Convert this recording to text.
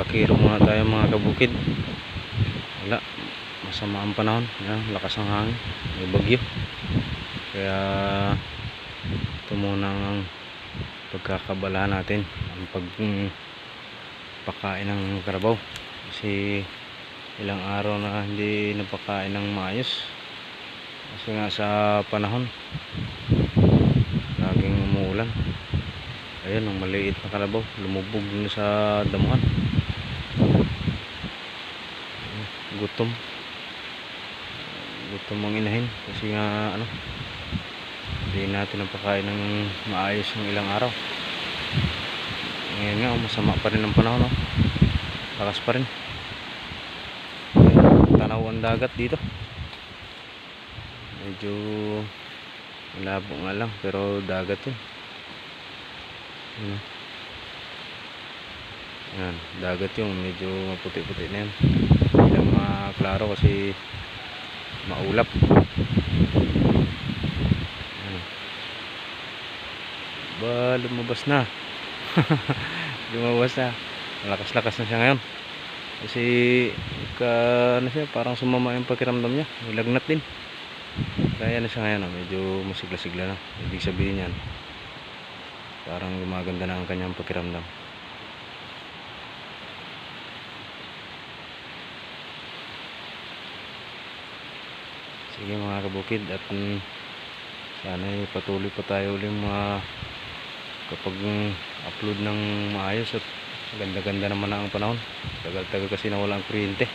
Magkakiro muna tayo mga kabukid. Wala, masama ang panahon. Yan, lakas ng hangin, may bagyo. Kaya ito muna ang pagkakabalahan natin, ang pagpakain ng karabaw. Kasi ilang araw na hindi napakain ng maayos. Kasi nga sa panahon laging umuulan. Ayan, ang maliit na kalabaw lumubog na sa damuhan. Gutom ang inahin kasi nga hindi natin napakain ng maayos ng ilang araw. Ngayon nga masama pa rin ang panahon, lakas pa rin. Tanaw ang dagat dito, medyo malabo nga lang pero dagat yun. Yan, dagat yung medyo maputi-puti na yan, hindi lang maklaro kasi maulap. Yan. Ba, lumabas na. Lumabas na, malakas-lakas na siya ngayon kasi siya, parang sumama yung pakiramdam niya, nilagnat din. Kaya na siya ngayon, medyo masigla-sigla na. Ibig sabihin yan, parang gumaganda na ang kanyang pakiramdam. Sige mga kabukid, at sana patuloy pa tayo ulit kapag upload ng maayos. At ganda-ganda naman na ang panahon. Tagal-tagal kasi nawala ang kuryente.